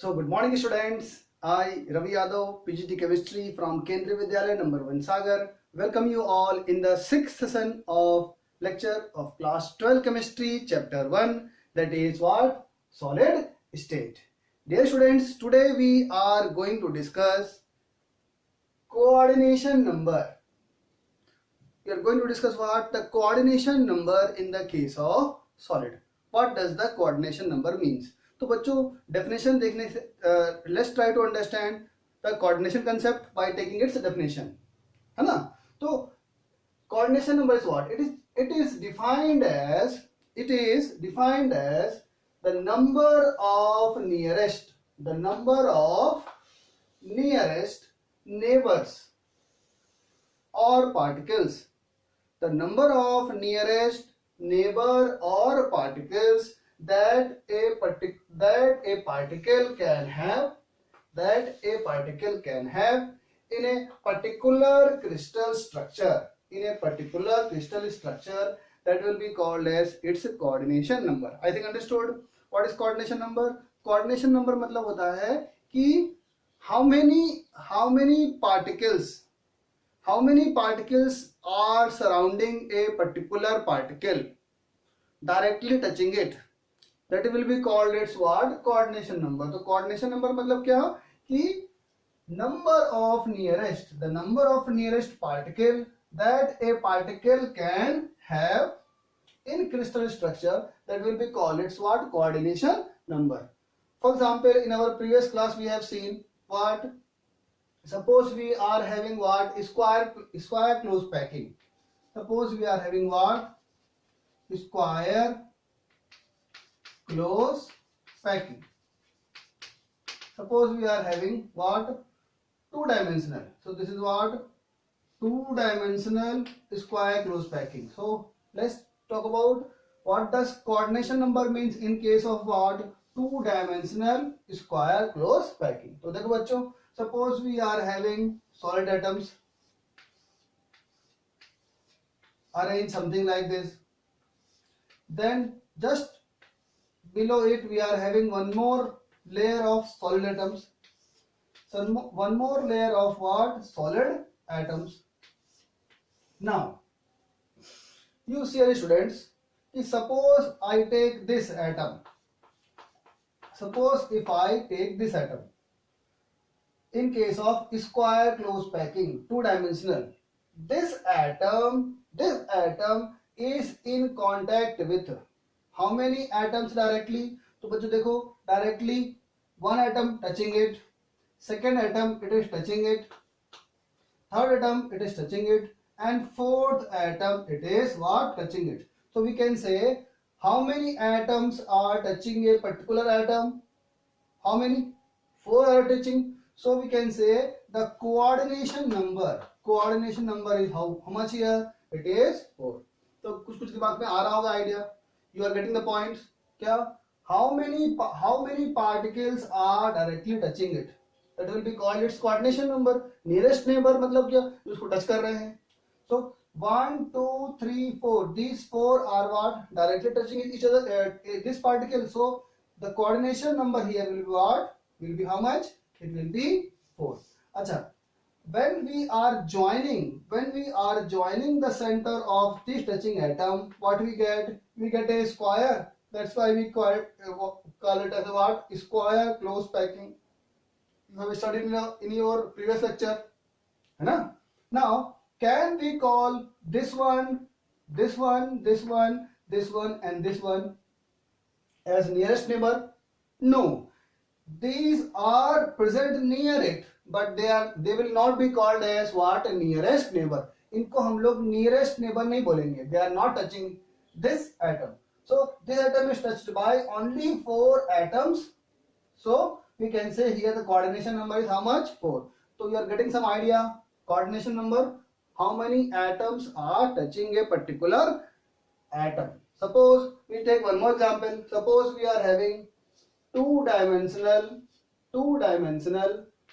So good morning students. I Ravi Yadav, PGT Chemistry from Kendriya Vidyalaya number 1 Sagar. Welcome you all in the 6th session of lecture of class 12 chemistry chapter 1, that is what? Solid state. Dear students, today we are going to discuss coordination number. We are going to discuss what? The coordination number in the case of solid. What does the coordination number means? तो बच्चों definition देखने से let's try to understand the coordination concept by taking its definition, है ना? तो coordination number is what? It is defined as the number of nearest neighbours or particles. The number of nearest neighbor or particles that a particle can have in a particular crystal structure, that will be called as its coordination number. I think understood what is coordination number? Coordination number मतलब होता है कि how many particles are surrounding a particular particle, directly touching it, that will be called its what? Coordination number. तो coordination number मतलब क्या कि number of nearest particle that a particle can have in crystal structure, that will be called its what? Coordination number. For example, in our previous class we have seen what? Suppose we are having what? Square close packing. Suppose we are having what? Square close packing. Suppose we are having what? Two-dimensional. So this is what? Two-dimensional square close packing. So let's talk about what does coordination number means in case of what? Two-dimensional square close packing. तो देखो बच्चों, suppose we are having solid atoms arranged something like this, then just below it we are having one more layer of solid atoms. So one more layer of what? Solid atoms. Now you see, students, suppose I take this atom. Suppose if I take this atom, in case of square close packing, two-dimensional, this atom is in contact with how many atoms directly? तो बच्चों देखो, directly one atom touching it, second atom it is touching it, third atom it is touching it, and fourth atom it is what? Touching it. So we can say how many atoms are touching a particular atom? How many? 4 are touching. So we can say the coordination number is how much here? It is 4. तो कुछ दिमाग में आ रहा होगा idea. You are getting the points. क्या? How many particles are directly touching it? That will be called its coordination number. Nearest neighbor मतलब क्या? उसको touch कर रहे हैं. So 1, 2, 3, 4. These 4 are what? Directly touching each other. This particle. So the coordination number here will be what? Will be how much? It will be 4. Acha. When we are joining the center of this touching atom, what we get? We get a square. That's why we call it as a what? Square close packing. You have studied in your previous lecture. है ना? Now, can we call this one, and this one as nearest neighbor? No. These are present near it, but they will not be called as what? Nearest neighbor. इनको हम लोग nearest neighbor नहीं बोलेंगे. They are not touching this atom. So this atom is touched by only 4 atoms. So we can say here the coordination number is how much? 4. So you are getting some idea. Coordination number, how many atoms are touching a particular atom. Suppose we take one more example. Suppose we are having two-dimensional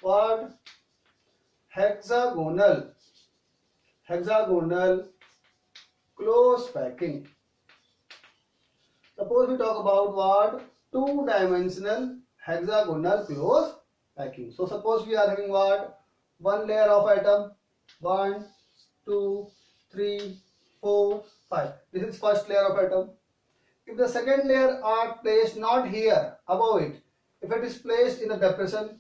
what? Hexagonal close packing. Suppose we talk about what? Two-dimensional hexagonal close packing. So suppose we are having what? One layer of atom. 1, 2, 3, 4, 5. This is first layer of atom. If the second layer are placed not here, above it, if it is placed in the depression,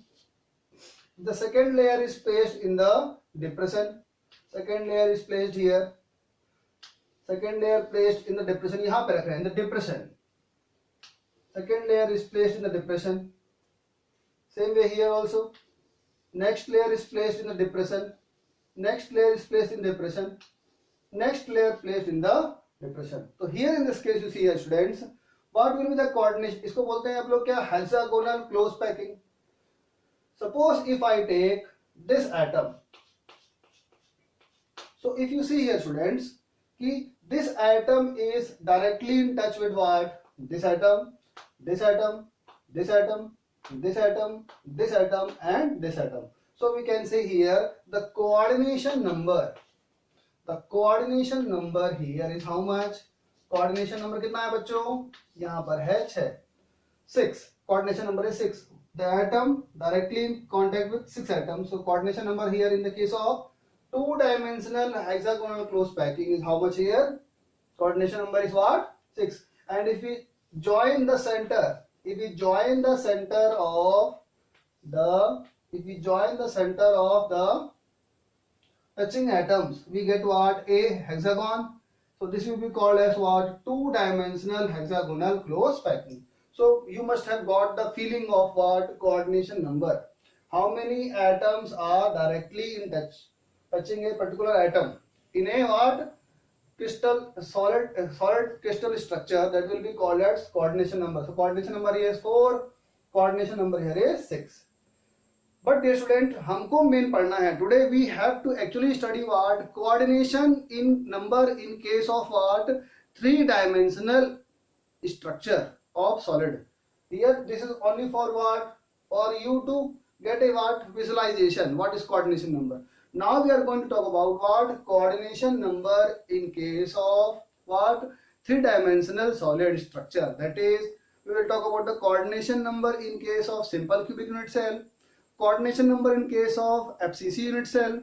the second layer is placed in the depression, second layer is placed here, second layer placed in the depression, यहाँ पे रख रहे हैं, in the depression, second layer is placed in the depression, same way here also, next layer is placed in the depression, next layer is placed in depression, next layer placed in the depression. So here in this case you see here students, what will be the coordination? इसको बोलते हैं आप लोग क्या? Hexagonal close packing. Suppose if I take this atom, so if you see here students, कि this atom is directly in touch with what? This atom, this atom, this atom, this atom, this atom and this atom. So we can say here the coordination number. The coordination number here is how much? Coordination number कितना है बच्चों? यहाँ पर है 6. Coordination number is 6. The atom directly in contact with 6 atoms. So coordination number here in the case of two-dimensional hexagonal close packing is how much here? Coordination number is what? 6. And if we join the center, if we join the center of the touching atoms, we get what? A hexagon. So this will be called as what? Two-dimensional hexagonal close packing. So you must have got the feeling of what? Coordination number. How many atoms are directly in touching a particular atom in a what? Solid crystal structure, that will be called as coordination number. So coordination number here is 4, coordination number here is 6. But dear student, हमको main पढ़ना है. Today we have to actually study what? Coordination in number in case of what? Three-dimensional structure of solid. Here this is only for what? For you to get a what? Visualization. What is coordination number? Now we are going to talk about what? Coordination number in case of what? Three-dimensional solid structure. That is, we will talk about the coordination number in case of simple cubic unit cell, coordination number in case of FCC unit cell,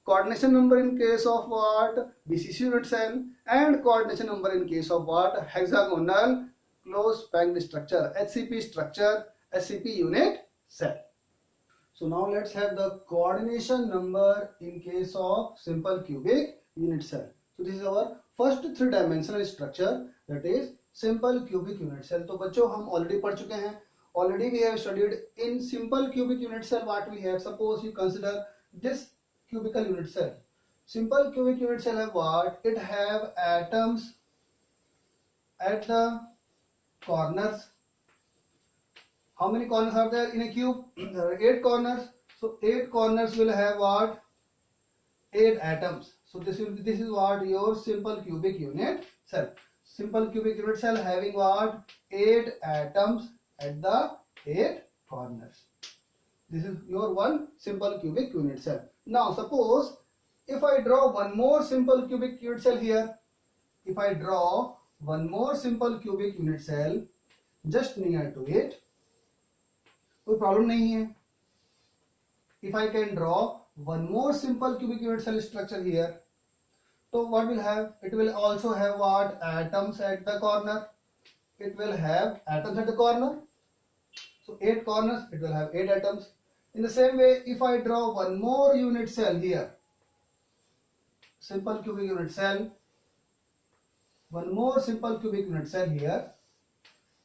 coordination number in case of what? BCC unit cell, and coordination number in case of what? Hexagonal close packed structure, HCP structure, HCP unit cell. So now let's have the coordination number in case of simple cubic unit cell. So this is our first three-dimensional structure, that is simple cubic unit cell. तो बच्चों हम already पढ़ चुके हैं. Already we have studied in simple cubic unit cell what we have. Suppose you consider this cubical unit cell. Simple cubic unit cell have what? It have atoms at the corners. How many corners are there in a cube? There are 8 corners. So 8 corners will have what? 8 atoms. So this is what? Your simple cubic unit cell. Simple cubic unit cell having what? 8 atoms at the 8 corners. This is your one simple cubic unit cell. Now suppose if I draw one more simple cubic unit cell here. If I draw one more simple cubic unit cell just near to it, कोई problem नहीं है. If I can draw one more simple cubic unit cell structure here, so what will have? It will also have what? Atoms at the corner. It will have atoms at the corner. So 8 corners, it will have 8 atoms. In the same way, if I draw one more unit cell here, simple cubic unit cell, one more simple cubic unit cell here,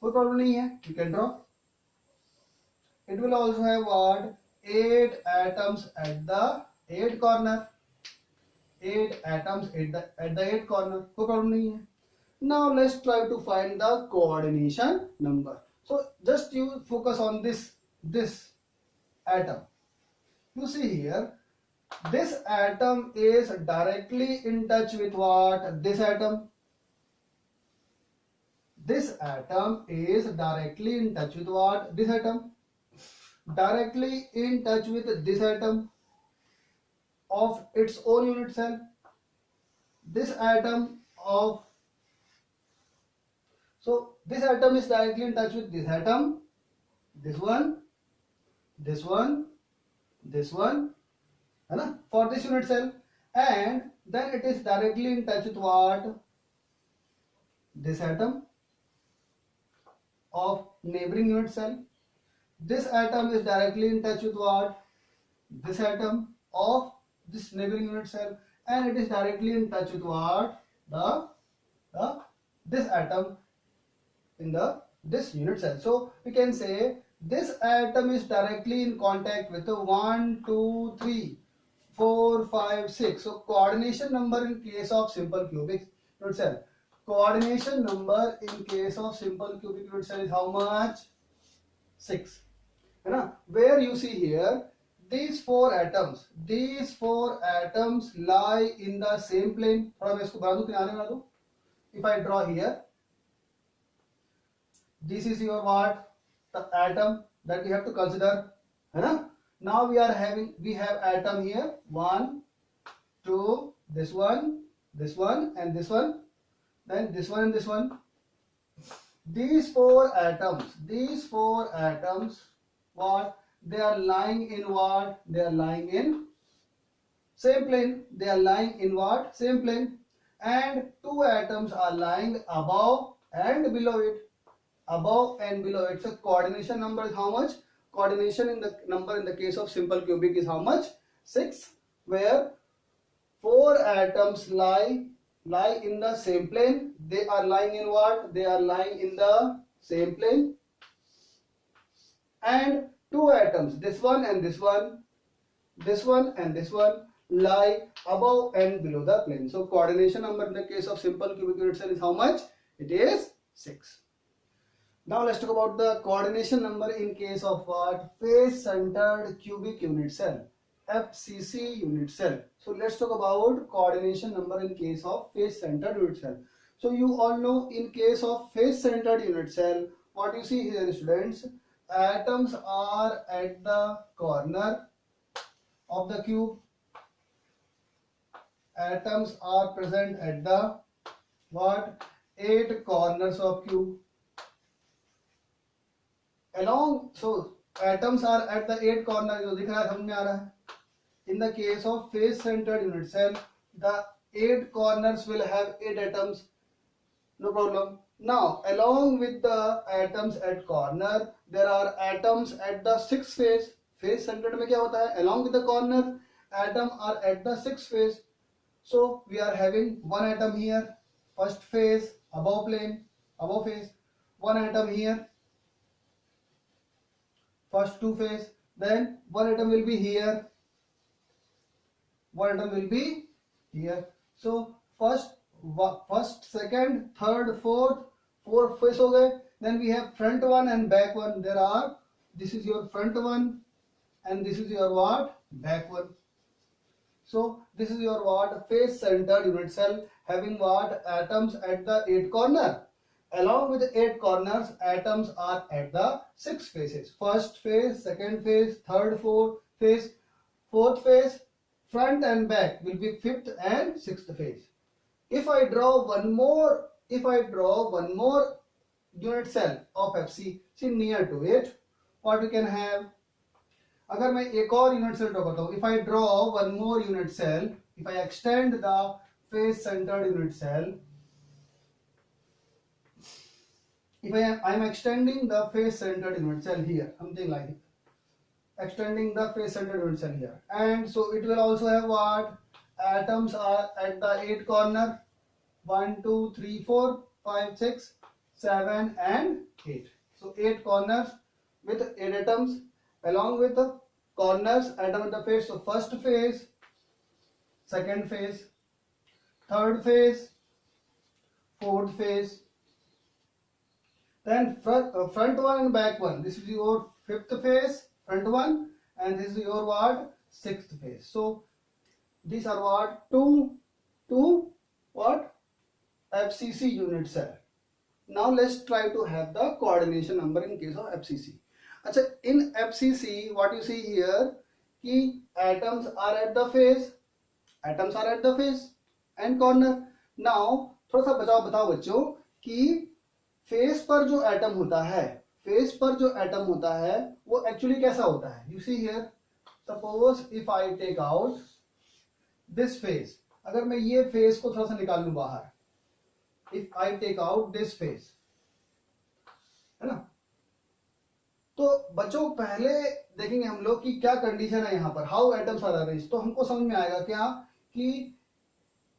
कोई problem नहीं है, you can draw. It will also have what? 8 atoms at the 8 corner. 8 atoms at the 8 corner. कोई problem नहीं है. Now let's try to find the coordination number. So just you focus on this atom. You see here, this atom is directly in touch with what? This atom. This atom is directly in touch with what? This atom. Directly in touch with this atom of its own unit cell. This atom of, so this atom is directly in touch with this atom. this one, this one, this one, है ना, for this unit cell, and then it is directly in touch with what? This atom of neighboring unit cell. This atom is directly in touch with what? This atom of this neighboring unit cell, and it is directly in touch with what? This atom in this unit cell. So we can say this atom is directly in contact with the 1, 2, 3, 4, 5, 6. So coordination number in case of simple cubic unit cell. Coordination number in case of simple cubic unit cell is how much? 6. Where you see here, these four atoms lie in the same plane. If I draw here, this is your what? The atom that we have to consider. Now we have atom here, 1, 2, this one, and this one, then this one and this one. These four atoms, what? They are lying in what? They are lying in same plane. They are lying in what? Same plane. And two atoms are lying above and below it. Above and below it. So coordination number is how much? Coordination number in the case of simple cubic is how much? 6. Where four atoms lie in the same plane. They are lying in what? They are lying in the same plane. And two atoms, this one and this one, and this one, lie above and below the plane. So coordination number in the case of simple cubic unit cell is how much? It is 6. Now let's talk about the coordination number in case of what? Face-centered cubic unit cell, FCC unit cell. So let's talk about coordination number in case of face-centered unit cell. So you all know, in case of face-centered unit cell, what you see here, students, atoms are at the corner of the cube. Atoms are present at the what? 8 corners of cube. So atoms are at the 8 corners. जो दिख रहा है समझ में आ रहा है. In the case of face-centered unit cell, the 8 corners will have 8 atoms. No problem. Now, along with the atoms at corner, there are atoms at the 6th face. Face-centered में क्या होता है? Along with the corner, atoms are at the 6th face. So we are having one atom here, first phase, above plane, above phase. One atom here, first 2 phase. Then one atom will be here. One atom will be here. So first, second, third, fourth phase हो गए. Then we have front one and back one. This is your front one, and this is your what? Back one. So this is your what? Face-centered unit cell, having what? Atoms at the 8 corner. Along with the 8 corners, atoms are at the 6 phases. First phase, second phase, third, fourth phase. Front and back will be 5th and 6th phase. If I draw one more unit cell of FC, see near to it, what we can have? अगर मैं एक और unit cell draw करता हूँ, if I draw one more unit cell, if I extend the face-centered unit cell, if I am extending the face-centered unit cell here, something like it, extending the face-centered unit cell here, and so it will also have what? Atoms are at the 8 corner, 1, 2, 3, 4, 5, 6, 7 and 8. So 8 corners with 8 atoms, along with the corners, atom at the face. So first phase, second phase, third phase, fourth phase. Then front one and back one. This is your 5th phase, front one, and this is your what? 6th phase. So these are what? Two what? FCC unit cell. Now let's try to have the coordination number in case of FCC. अच्छा, in FCC, what you see here, कि atoms are at the face and corner. Now थोड़ा सा बताओ बच्चों कि face पर जो atom होता है, फेस पर जो एटम होता है वो एक्चुअली कैसा होता है, you see here, suppose if I take out this face, अगर मैं ये फेस को थोड़ा सा निकाल लूं बाहर, if I take out this face, है ना, तो बच्चों पहले देखेंगे हम लोग कि क्या कंडीशन है यहाँ पर, हाउ एटम्स आर अरेंज्ड, तो हमको समझ में आएगा क्या कि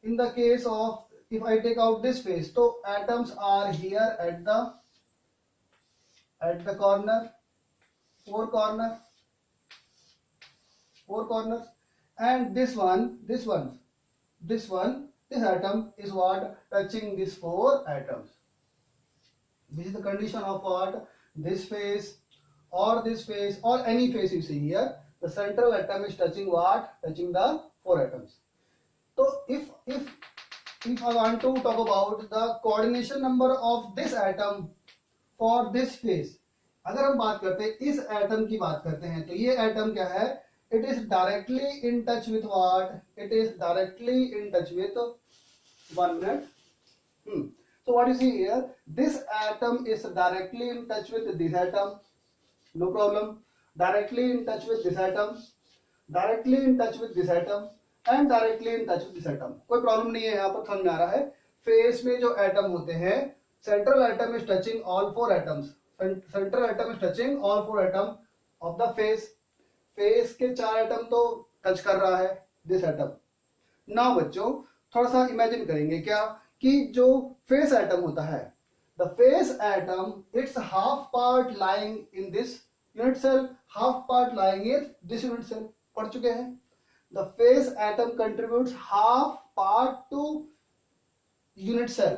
in the case of if I take out this face, तो atoms are here at the corner, four corners, and this atom is what, touching these four atoms. This is the condition of what, this face or any face you see here, the central atom is touching what, touching the four atoms. So if I want to talk about the coordination number of this atom for this face, अगर हम बात करते हैं इस atom की बात करते हैं, तो ये एटम क्या है, it is directly in touch with what, it is directly in touch with, 1 minute. So what you see here, this atom is directly in touch with this atom, no problem, directly in touch with this atom, directly in touch with this atom and directly in touch with this atom. कोई problem नहीं है, यहाँ पर समझ में आ रहा है. Face में जो एटम होते हैं, central atom is touching all four atoms, central atom is touching all four atom of the face. Face के 4 एटम तो टच कर रहा है दिस एटम. नाउ बच्चों थोड़ा सा इमेजिन करेंगे क्या कि जो फेस एटम होता है, the face atom its half part lying in this unit cell, half part lying in this unit cell, पढ़ चुके हैं. The face atom contributes half part to unit cell,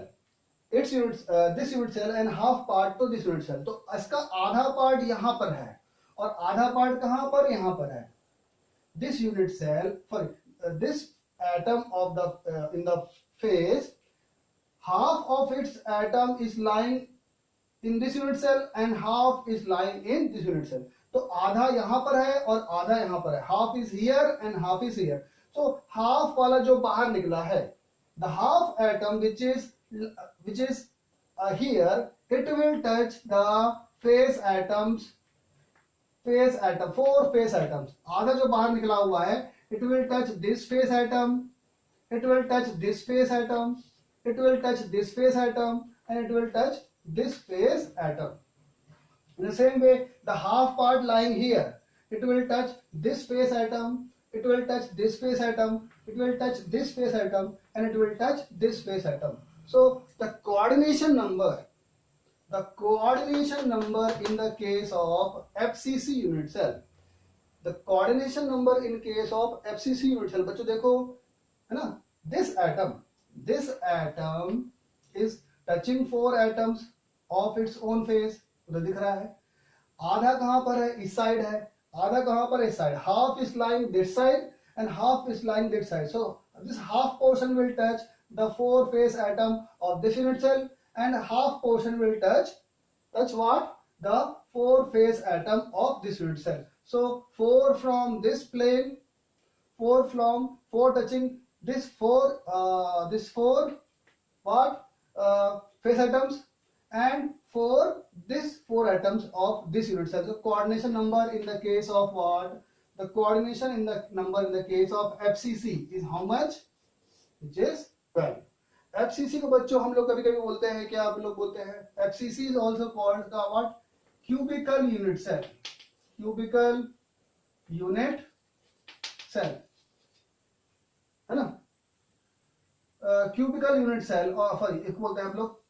its unit this unit cell and half part to this unit cell. तो इसका आधा part यहां पर है और आधा पार्ट कहां पर, यहां पर है. This unit cell sorry this atom of the in the face, half of its atom is lying in this unit cell and half is lying in this unit cell. तो आधा यहां पर है और आधा यहां पर है, half is here and half is here. So half वाला जो बाहर निकला है, the half atom which is here, it will touch the face atoms, four face atoms. आधा जो बाहर निकला हुआ है, it will touch this face atom, it will touch this face atom, it will touch this face atom and it will touch this face atom. In the same way, the half part lying here, it will touch this face atom, it will touch this face atom, it will touch this face atom and it will touch this face atom. So the coordination number in the case of FCC unit cell, the coordination number in case of FCC unit cell, बच्चों देखो है ना, this atom is touching four atoms of its own face. उधर दिख रहा है, आधा कहां पर है, इस साइड है, आधा कहां पर है, इस side. half is lying this side and half is lying this side. So this half portion will touch the four face atom of this unit cell and half portion will touch what, the four face atom of this unit cell. So four from this plane, four touching this four what, face atoms and this four atoms of this unit cell. So coordination number in the case of what, the coordination number in the case of FCC is how much, which is 12. FCC को बच्चों हम लोग कभी कभी बोलते हैं, क्या आप लोग बोलते हैं, FCC is also called the what, cubical unit cell, cubical unit cell, है ना. क्यूबिकल यूनिट सेल और सॉरी एक बोलते हैं हम लोग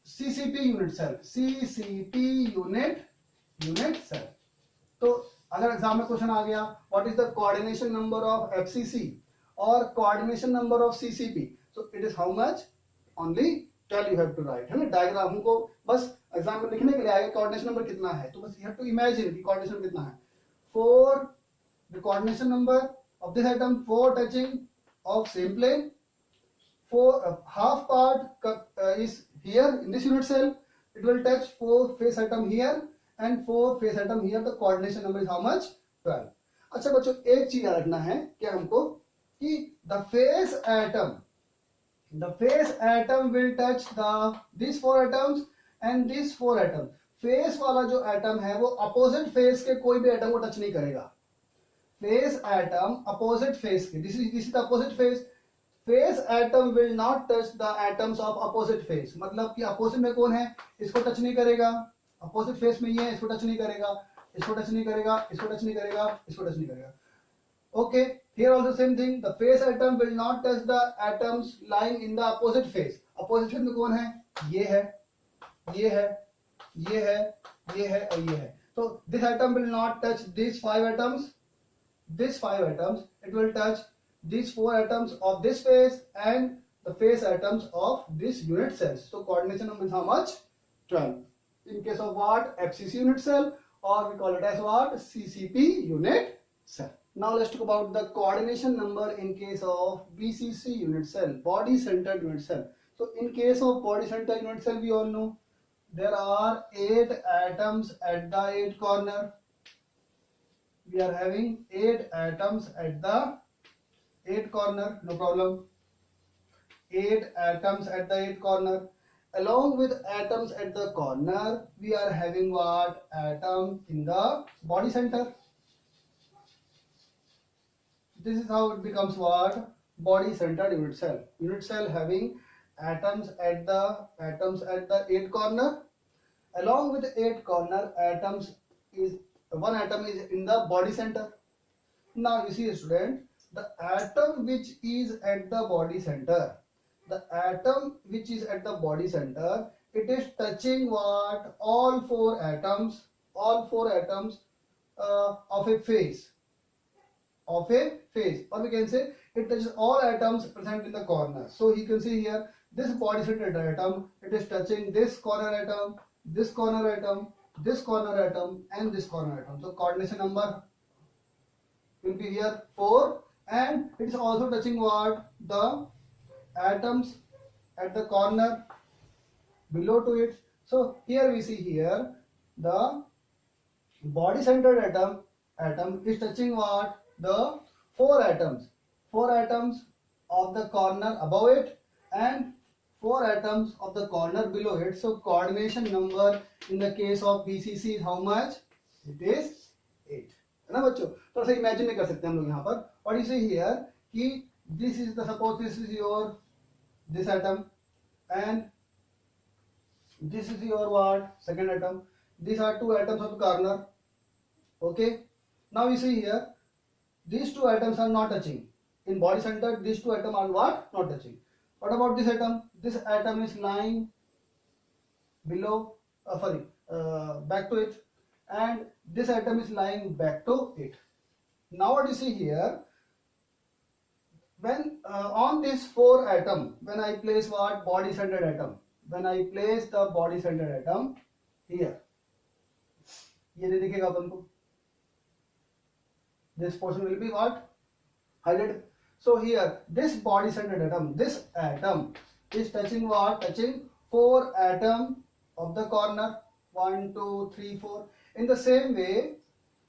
CCP unit cell, CCP unit cell. तो अगर एग्जाम में क्वेश्चन आ गया what is the coordination number of FCC और coordination number of CCP, so it is how much, only 12 you have to write, है ना. डायग्राम हमको बस एग्जाम में लिखने के लिए आएगा कोऑर्डिनेशन नंबर कितना है, तो बस यू हैव टू इमेजिन कि कोऑर्डिनेशन कितना है. 4 the coordination number of this item, 4 touching of same plane, half part is here in this unit cell, it will touch 4 face atom here and 4 face atom here. The coordination number is how much, 12. अच्छा बच्चों एक चीज याद रखना है क्या हमको कि the face atom will touch these 4 atoms and these 4 atoms. Face वाला जो एटम है वो अपोजिट फेस के कोई भी एटम को टच नहीं करेगा। फेस एटम अपोजिट फेस के, this is the opposite face, face atom will not touch the atoms of opposite face, मतलब कि अपोजिट में कौन है, इसको टच नहीं करेगा, अपोजिट फेस में ये है, इसको टच नहीं करेगा, इसको टच नहीं करेगा, इसको टच नहीं करेगा, इसको टच नहीं करेगा। Okay, here also same thing, the face atom will not touch the atoms lying in the opposite face. Opposite face में कौन है, ये है, ये है, ये है, ये है और ये है। So this atom will not touch these 5 atoms, these 5 atoms, it will touch these 4 atoms of this face and the face atoms of this unit cells. So coordination number is how much? 12. In case of what? FCC unit cell, or we call it as what? CCP unit cell. Now let's talk about the coordination number in case of BCC unit cell, body centered unit cell. So in case of body centered unit cell, we all know there are 8 atoms at the 8 corner. We are having 8 atoms at the 8 corner, no problem. 8 atoms at the 8 corner. Along with atoms at the corner, we are having what? Atom in the body center. This is how it becomes what? Body centered unit cell. Unit cell having atoms at the 8 corner. Along with the 8 corner, atoms is one atom is in the body center. Now you see, student, the atom which is at the body center, the atom which is at the body center, it is touching what? All 4 atoms, of a phase. Of a phase, or we can say it touches all atoms present in the corner. So you can see here, this body centered atom, it is touching this corner atom, this corner atom, this corner atom, and this corner atom. So coordination number will be here 4, and it is also touching what? The atoms at the corner below to it. So here we see here the body centered atom is touching what? The 4 atoms of the corner above it and 4 atoms of the corner below it. So coordination number in the case of BCC is how much? It is 8, है ना बच्चों? थोड़ा सा imagine नहीं कर सकते हम लोग यहाँ पर। और इसे here कि this is the, suppose this is your this atom and this is your what? Second atom. These are 2 atoms of the corner. Okay, now you see here, these 2 atoms are not touching. In body center, these 2 atoms are what? Not touching. What about this atom? This atom is lying below, back to it, and this atom is lying back to it. Now what you see here, when on this 4 atom, when I place what? Body centered atom, when I place the body centered atom here, ये नहीं दिखेगा अपन को, this portion will be what? Highlighted. So here, this body centered atom, this atom is touching what? Touching 4 atoms of the corner, 1, 2, 3, 4. In the same way,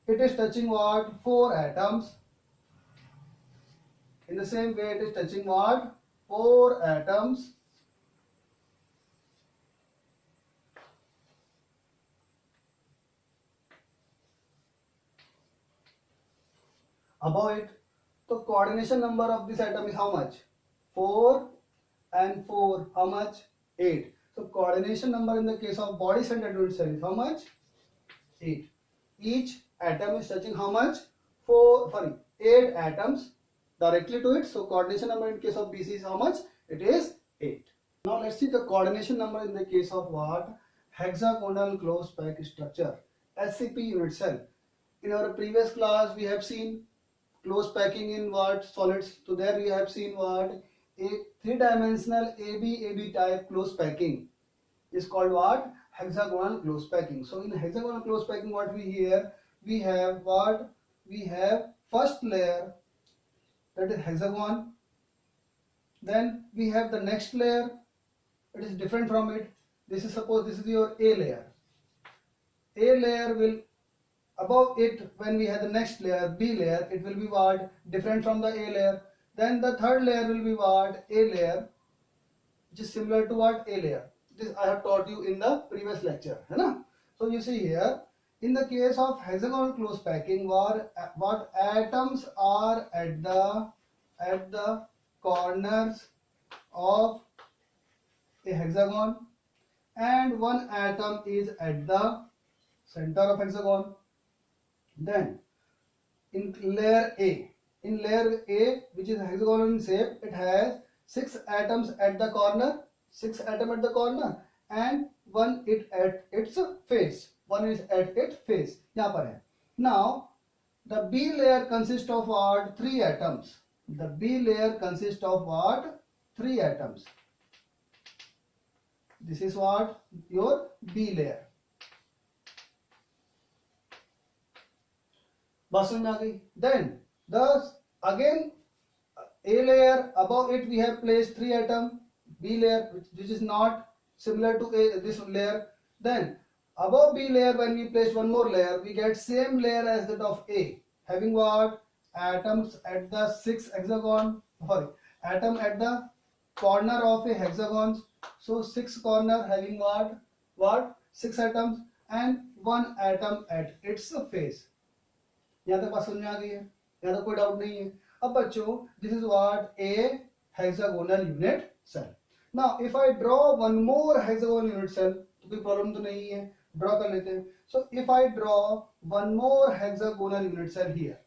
it is touching what? 4 atoms. In the same way, it is touching what? 4 atoms above it. So coordination number of this atom is how much? 4 and 4, how much? 8. So coordination number in the case of body centered unit cell is how much? 8. Each atom is touching how much? 8 atoms directly to it. So coordination number in case of BC is how much? It is 8. Now let's see the coordination number in the case of what? Hexagonal closed pack structure, SCP unit cell. In our previous class we have seen close packing in what? Solids. So there we have seen what? A 3-dimensional AB type close packing is called what? Hexagonal close packing. So in hexagonal close packing, what we have what? We have first layer, that is hexagon. Then we have the next layer, it is different from it. This is, suppose this is your A layer. A layer will, above it, when we have the next layer, B layer, it will be what? Different from the A layer. Then the third layer will be what? A layer, which is similar to what? A layer. This I have taught you in the previous lecture, है ना? So you see here, in the case of hexagonal close packing, what atoms are at the corners of a hexagon, and one atom is at the center of hexagon. Then in layer A, which is hexagonal in shape, it has 6 atoms at the corner, and one is at its face. यहाँ पर है. Now the B layer consists of what? 3 atoms. The B layer consists of what? 3 atoms. This is what? Your B layer. बात समझ में आ गई. Then again A layer, above it we have placed 3 atom. B layer, which is not similar to this layer. Then above B layer, when we place one more layer, we get same layer as that of A, having what? Atoms at the atom at the corner of a hexagon. So 6 corner having what? 6 atoms and 1 atom at its face. यहाँ तक बात समझ में आ गई है, यहाँ तक कोई डाउट नहीं है. अब बच्चों, this is what a hexagonal unit cell. Now if I draw one more hexagonal unit cell, तो कोई प्रॉब्लम तो नहीं है, ड्रॉ कर लेते हैं. So if I draw one more hexagonal unit cell here,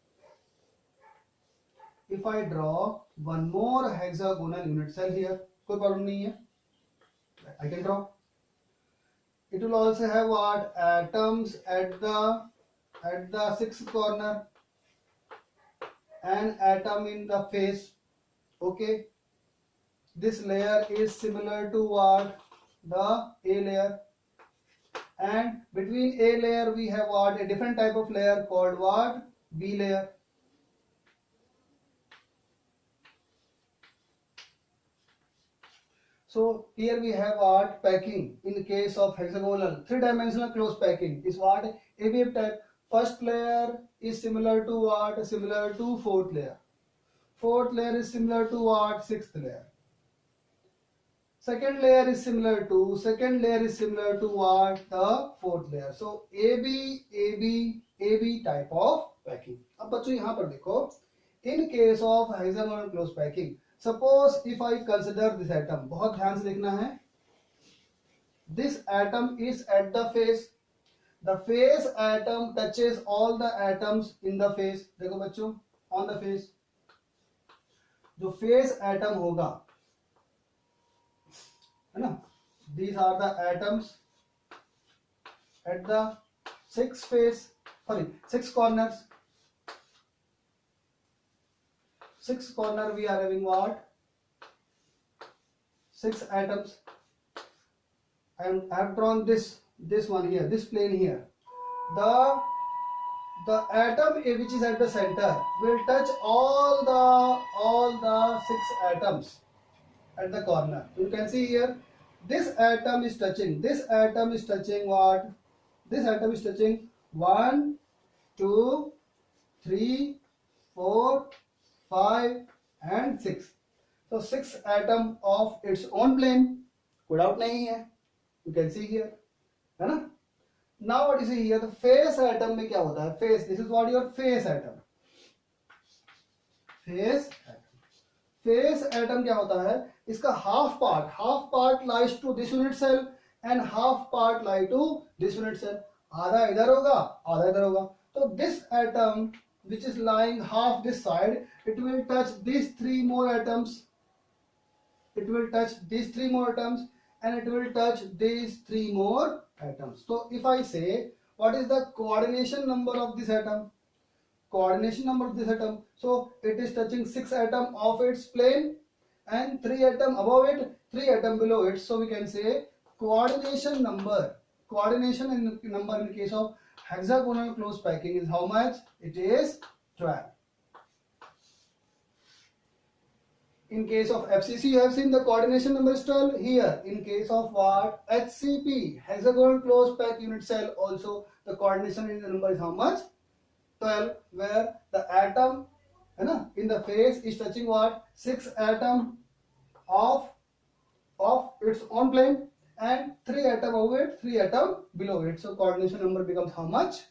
कोई प्रॉब्लम नहीं है, I can draw. It will also have what? Atoms at the 6th corner, an atom in the face. Okay, this layer is similar to what? The A layer, and between A layer we have what? A different type of layer called what? B layer. So here we have what? Packing. In the case of hexagonal 3-dimensional close packing is what? A-wave type. First layer is similar to what? Similar to fourth layer. Fourth layer is similar to what? Sixth layer. Second layer is similar to what? The fourth layer. So AB type of packing. अब बच्चों यहाँ पर देखो, in case of hexagonal close packing, suppose if I consider this atom, बहुत ध्यान से देखना है. This atom is at the face. The face atom touches all the atoms in the face. देखो बच्चों, on the face. जो face atom होगा, है ना? These are the atoms at the 6 corners. 6 corner we are having what? 6 atoms. I have drawn this one here, this plane here. The atom which is at the center will touch all the 6 atoms at the corner. You can see here, this atom is touching what? This atom is touching 1, 2, 3, 4, 5 and 6. So 6 atom of its own plane. कोई doubt नहीं है. You can see here, है ना? Now what you see here, the face atom में क्या होता है? Face, this is what your face atom. Face atom क्या होता है? इसका half part lies to this unit cell and half part lie to this unit cell. आधा इधर होगा, आधा इधर होगा. So this atom which is lying half this side, it will touch these 3 more atoms. And it will touch these 3 more atoms. So if I say, what is the coordination number of this atom? So it is touching 6 atom of its plane and 3 atom above it, 3 atom below it. So we can say coordination number in the case of hexagonal close packing is how much? It is 12. In case of FCC, you have seen the coordination number is 12. Here, in case of what? HCP, hexagonal close pack unit cell, also the coordination number is how much? 12, where the atom in the face is touching what? 6 atom of its own plane and 3 atom above it, 3 atom below it. So coordination number becomes how much?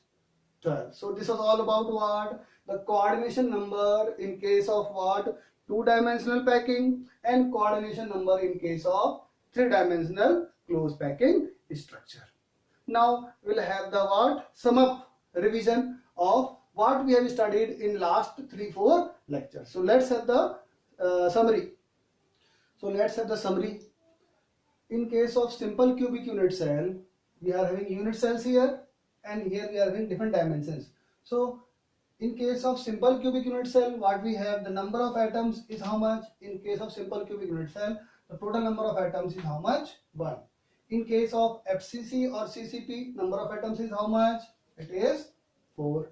12. So this was all about what? The coordination number in case of what? Two-dimensional packing, and coordination number in case of three-dimensional close packing structure. Now we'll have the what? Sum up revision of what we have studied in last 3-4 lectures. So let's have the summary. In case of simple cubic unit cell, we are having unit cells here, and here we are having different dimensions. So in case of simple cubic unit cell, what we have, the number of atoms is how much? In case of simple cubic unit cell, the total number of atoms is how much? 1. In case of FCC or CCP, number of atoms is how much? It is 4.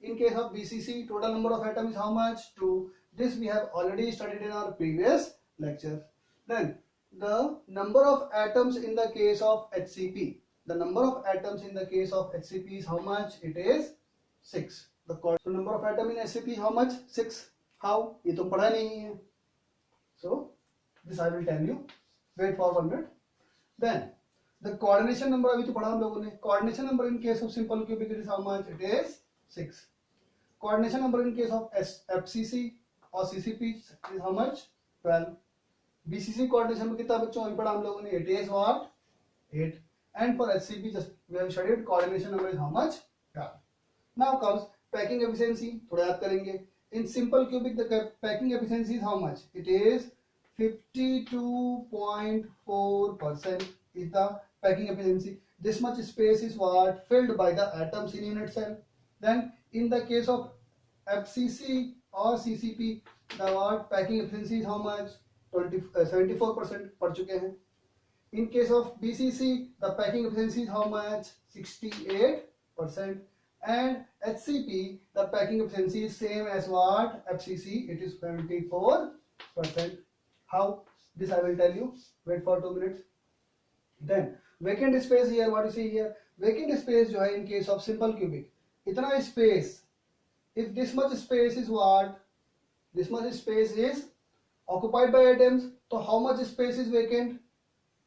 In case of BCC, total number of atoms is how much? 2. This we have already studied in our previous lecture. Then the number of atoms in the case of HCP. The number of atoms in the case of HCP is how much? It is 6. So number of atom in HCP how much? 6. How? ये तो पढ़ा नहीं है. So this I will tell you. Wait for 1 minute. Then the coordination number अभी तो पढ़ा हम लोगों ने. Coordination number in case of simple cubic is how much? It is 6. Coordination number in case of FCC or CCP is how much? 12. BCC coordination में कितना बच्चों अभी पढ़ा हम लोगों ने? It is what? 8. And for HCP just we have studied coordination number is how much? 12. Now comes packing efficiency. थोड़ा याद करेंगे. In simple cubic the packing efficiency is how much? It is 52.4% is the packing efficiency. This much space is what? Filled by the atoms in unit cell. Then in the case of FCC or CCP, the what? Packing efficiency is how much? 74% पढ़ चुके हैं. In case of BCC, the packing efficiency is how much? 68%. And HCP, the packing efficiency is same as what? FCC, it is 74%. How? This I will tell you. Wait for 2 minutes. Then vacant space here, what you see here? Vacant space जो है in case of simple cubic. इतना space, if this much space is what? This much space is occupied by atoms. So how much space is vacant?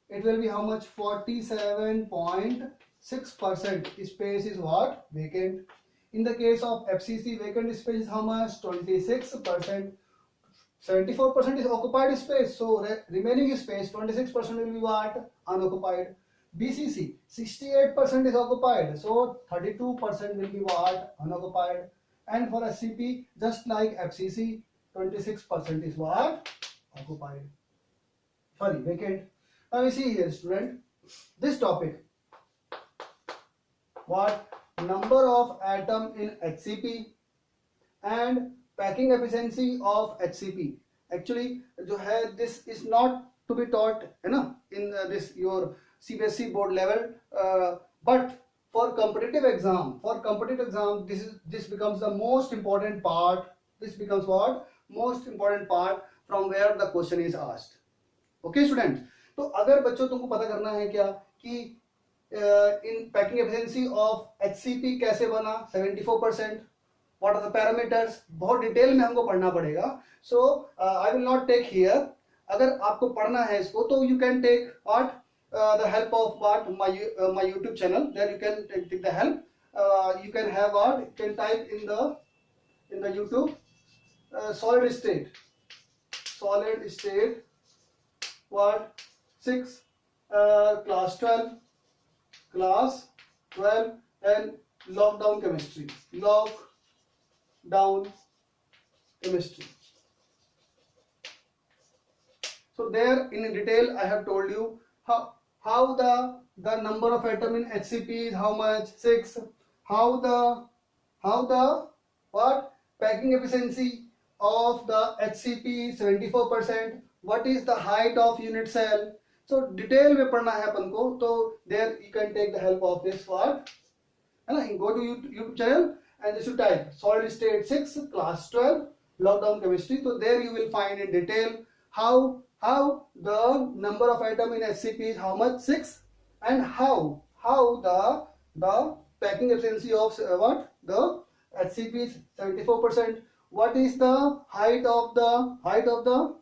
It will be how much? 47.6% space is what? Vacant. In the case of FCC, vacant space is how much? 26%. 74% is occupied space. So remaining space, 26% will be what? Unoccupied. BCC, 68% is occupied. So 32% will be what? Unoccupied. And for SCP, just like FCC, 26% is what? Occupied. Sorry, vacant. Now you see here, student, this topic. What? Number of atom in HCP and packing efficiency of HCP. Actually, जो है, this is not to be taught, है ना, in this your CBSE board level. But for competitive exam, this becomes the most important part. This becomes what? Most important part from where the question is asked. Okay, students. तो अगर बच्चों तुमको पता करना है क्या कि in packing efficiency of HCP कैसे बना 74%, व्हाट आर द पैरामीटर्स, बहुत डिटेल में हमको पढ़ना पड़ेगा. So I will not take here. अगर आपको पढ़ना है इसको तो you can take what the help of what my YouTube channel. There you can take the help. You can have what? You can type in the YouTube solid state what 6 class 12 and lockdown chemistry. So there in detail I have told you how the number of atom in HCP is how much? 6. How the what? Packing efficiency of the HCP 74%. What is the height of unit cell? So detail में पढ़ना है अपन को, तो there you can take the help of this what, है ना? Go to YouTube channel and just type solid state 6 class 12 lockdown chemistry. So there you will find in detail how the number of atom in HCP is how much? 6, and how the packing efficiency of what? The HCP is 74%. What is the height of the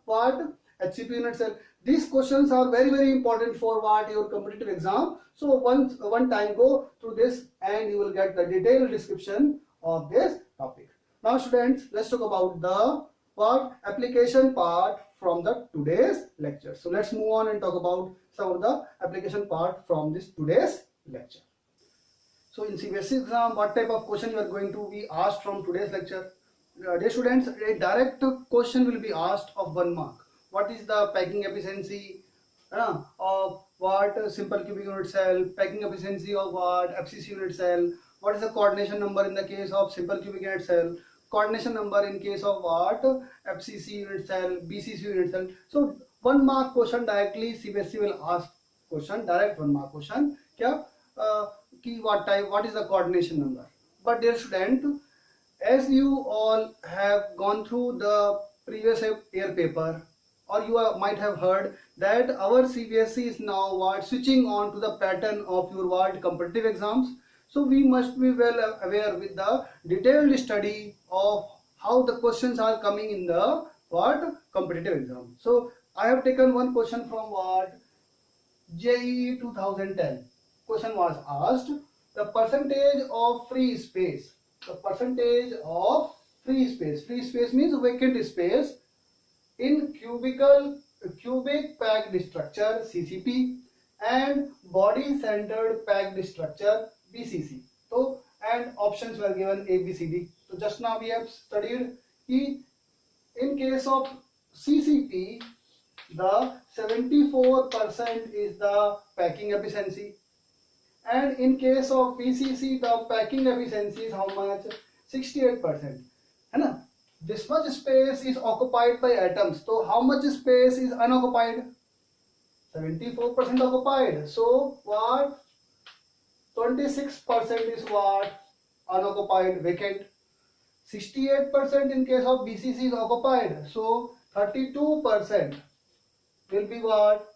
what? HCP unit cell. these questions are very important for what your competitive exam. So one time go through this and you will get the detailed description of this topic. Now students, let's talk about the application part from the today's lecture. So let's move on and talk about some of the application part from this today's lecture. So in CBSE exam, what type of question you are going to be asked from today's lecture? Dear students, a direct question will be asked of 1 mark. What is the packing efficiency of what simple cubic unit cell, packing efficiency of what FCC unit cell, what is the coordination number in the case of simple cubic unit cell, coordination number in case of what FCC unit cell, BCC unit cell. So 1 mark question directly CBSE will ask question, direct 1 mark question. What is the coordination number? But dear student, as you all have gone through the previous year paper, or you might have heard that our CBSE is now switching on to the pattern of your competitive exams. So we must be well aware with the detailed study of how the questions are coming in the competitive exam. So I have taken one question from JEE 2010. Question was asked, the percentage of free space. The percentage of free space means vacant space in cubic packed structure CCP and body centered packed structure BCC. So and options were given A, B, C, D. So just now we have studied in case of CCP the 74% is the packing efficiency, and in case of BCC the packing efficiency is how much? 68%. है this much space is occupied by atoms. So how much space is unoccupied? 74% occupied. So what? 26% is what? Unoccupied, vacant. 68% in case of BCC is occupied. So 32% will be what?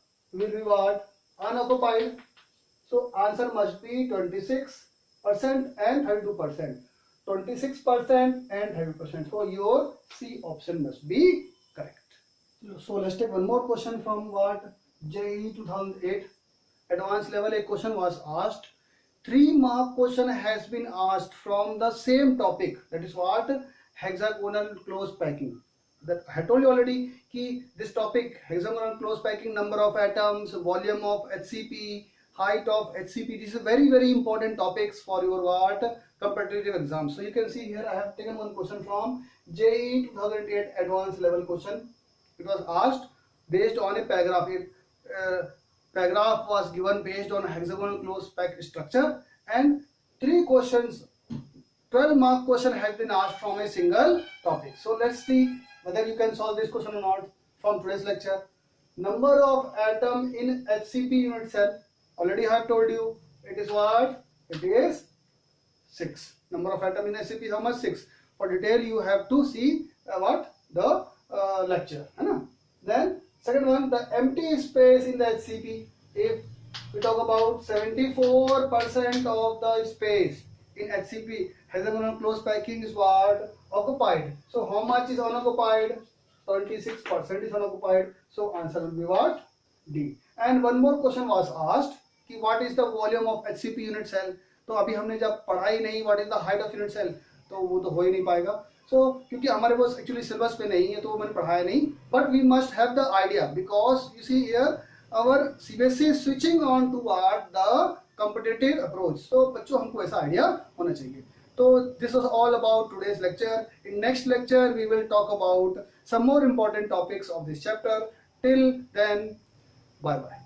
Unoccupied. So answer must be 26% and 32%. 26% and 30%. So your C option must be correct. So let's take one more question from JEE 2008 advanced level. A question was asked. 3 mark question has been asked from the same topic. That is hexagonal close packing. That I told you already कि this topic hexagonal close packing, number of atoms, volume of HCP, height of HCP. These are very important topics for your competitive exam. So you can see here I have taken one question from JEE 2008 advanced level question. It was asked based on a paragraph. Paragraph was given based on hexagonal close packed structure, and 3 questions, 12 mark question has been asked from a single topic. So let's see whether you can solve this question or not from today's lecture. Number of atom in HCP unit cell. Already I have told you it is what? It is 6. Number of atom in HCP is how much? 6. For detail you have to see the lecture. Then second one, the empty space in the HCP. If we talk about 74% of the space in HCP, hexagonal close packing is what? Occupied. So how much is unoccupied? 26% is unoccupied. So answer will be what? D. And one more question was asked कि what is the volume of HCP unit cell. तो अभी हमने जब पढ़ा ही नहीं what is the height of unit cell, तो वो तो हो ही नहीं पाएगा. So क्योंकि हमारे वो एक्चुअली सिलेबस पे नहीं है तो वो मैंने पढ़ाया नहीं. But we must have the idea because you see here our CBSE is switching on to the competitive approach. So बच्चों हमको ऐसा आइडिया होना चाहिए. So this was all about today's lecture. In next lecture we will talk about some more important topics of this chapter. Till then, bye bye.